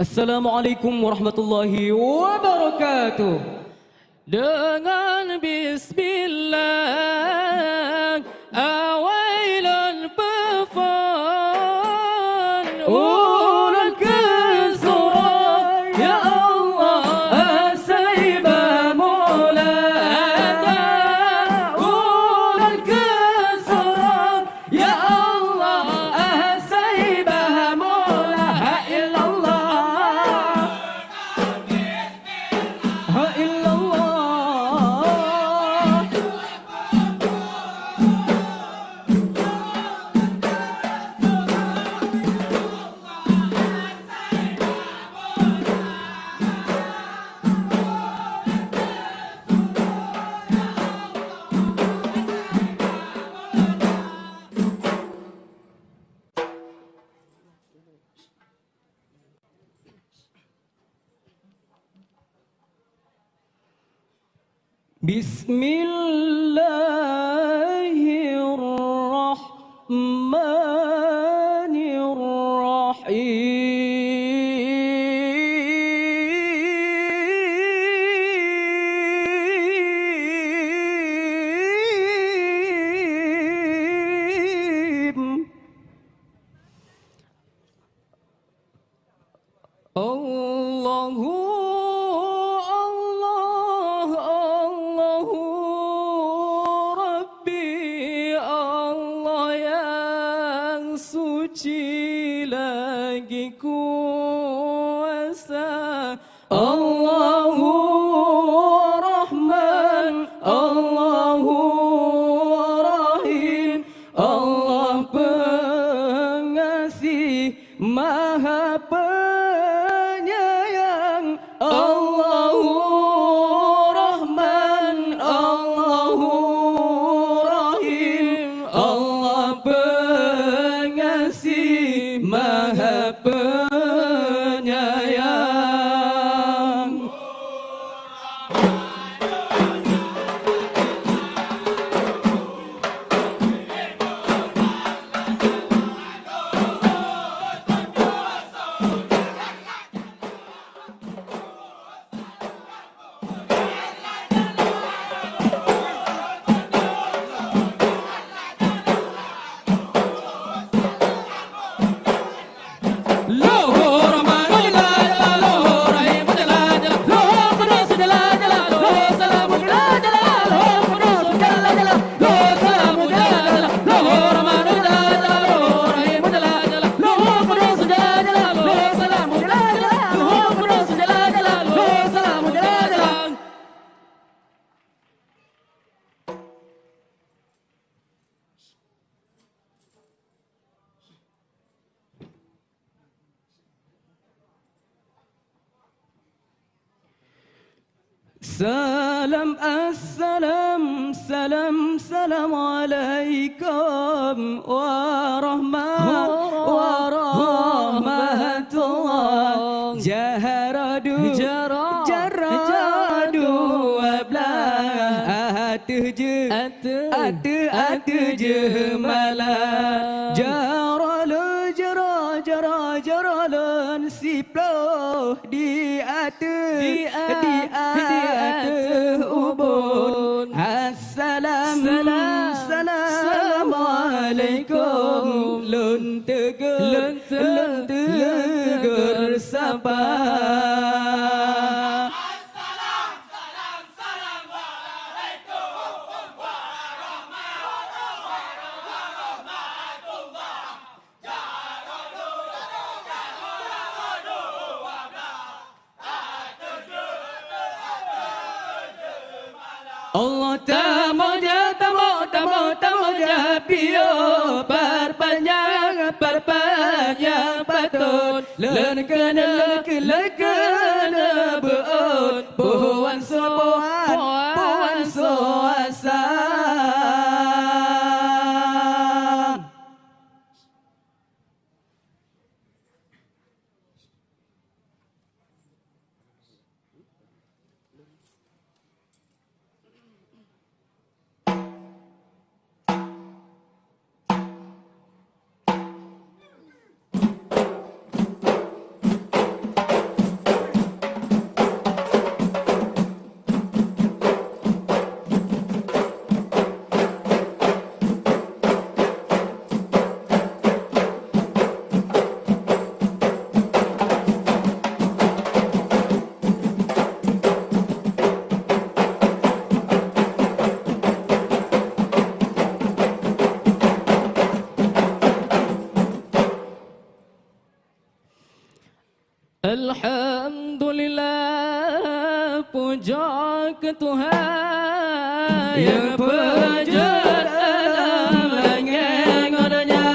Assalamualaikum warahmatullahi wabarakatuh. Dengan bismillah awailan pefan ulan kesurat ya Allah asaiba mulada ulan kesurat ya Allah asaiba mulada illallah ha illallah. Bismillahirrahmanirrahim. Allahu Allah Allahu Rabbi Allah yang suci lagi kuasa Allahu Rahman Allahu Rahim Allah pengasih Maha penyayang Allahu Rahman Allahu Rahim Allah pengasih Maha penyayang. Salam assalam salam salam alaikum warahmatullah jaharadu jaradu ablah atu je malah jaralan siploh di atu ubun assalamualaikum lun tegur sapa. Allah tamoja pio perpanjang patut len kena beut puan so asa. Alhamdulillah, puja ke Tuhan yang berwujud alam langit ngodanya,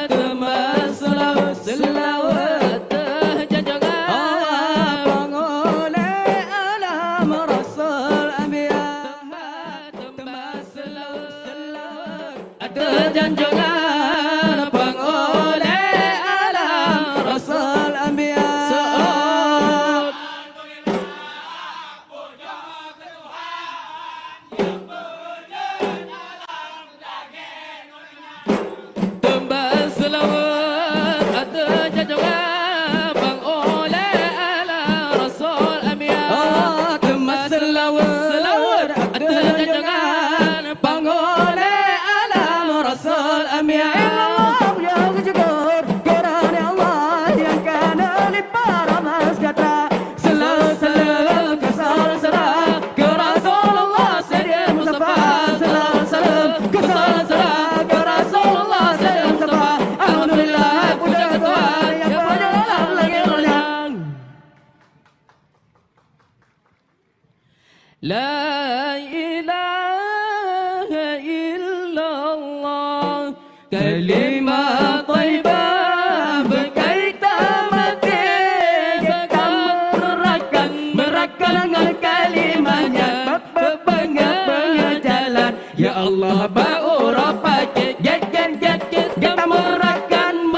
termasuk selawat terjanjangan pangoleh alam Rasul Anbiya, termasuk selawat terjanjangan pangoleh alam Rasul Anbiya. La ilaha illallah, kalimat thayyibah berkaitan mati, merakan dengan kalimatnya, berbangga jalan. Ya Allah, ba'urah pakai get kita merakan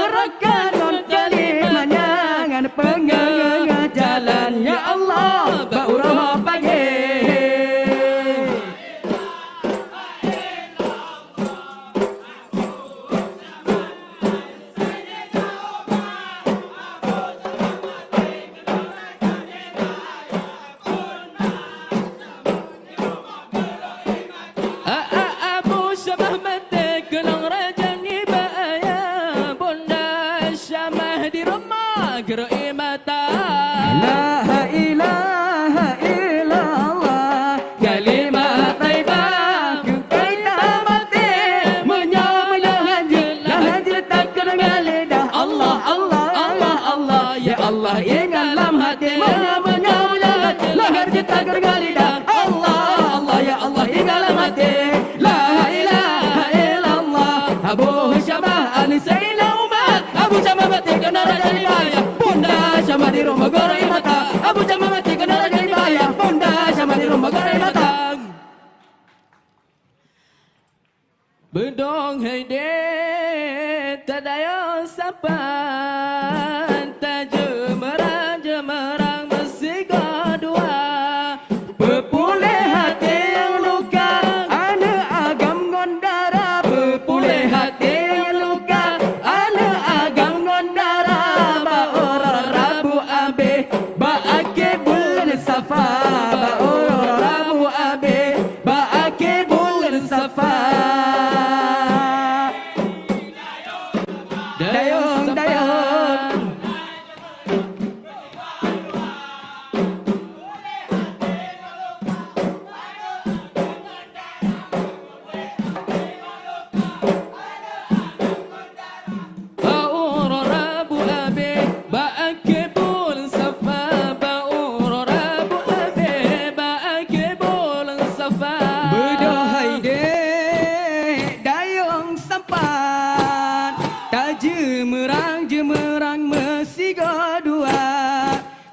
dengan kalimatnya, dengan penggangga jalan. Ya Allah, ba'urah pakai. La ilaha illallah, kalimat thayyibah kita mati, menyanyi tak kenal lidah. Allah Allah Allah Allah, ya Allah yang dalam hati, menyanyi lahir tak kenal lidah. Allah Allah, ya Allah yang dalam hati. La ilaha illallah, Abu Syamah Anisaina Umar, Abu Syamah mati kena raja ribaya, Bunda Syamah di rumah goreng mata, Abu Syamah mati kena raja ribaya, Bunda Syamah di rumah goreng mata. Bedong haide tadaya sapan, tak jemerang mesti kedua, Berpulih hati yang luka, ada agam gondara. Berpulih hati yang luka, ada agam gondara. Ba'ura Rabu Abe, ba'ake bulan safa. Ba'ura Rabu Abe, ba'ake bulan safa. Dayung, dayung. Ba'ura Rabu Abe, ba'ake bulan safa. Ba'ura Rabu Abe, ba'ake bulan safa. Berdohai dek dayung sampan, tak jemerang mesti kedua.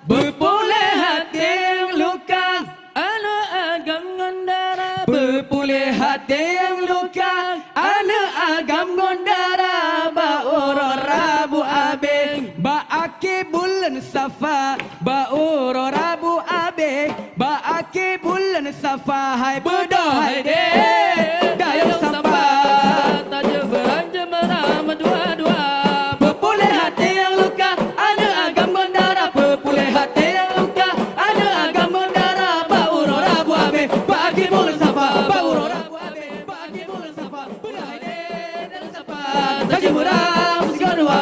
Berpulih hati yang luka, Anu agam ngandara, berpulih hati yang luka, ana agam gondara. Ba'ura Rabu Abe, ba'ake bulan safa. Ba'ura Rabu Abe, ba'ake bulan safa. Hai berdohai dek dayung sampan, tak jemerang dua-dua. berpulih hati yang luka, ada agam gondara. Berpulih hati yang luka, ada agam gondara. Ba'ura Rabu Abe, ba'ake bulan safa. Ba'ura Rabu Abe, ba'ake bulan safa. Berdohai dek dayung sampan, tak jemerang mesti kedua.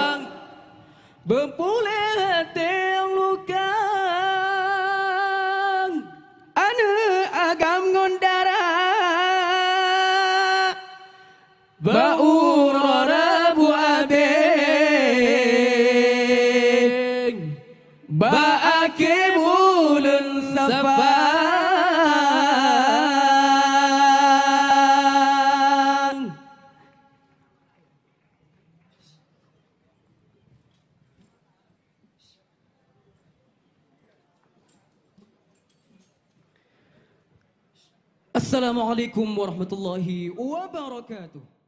Berpulih hati yang luka, Ana agam gondara. Ba'ura Rabu Abe, Assalamualaikum warahmatullahi wabarakatuh.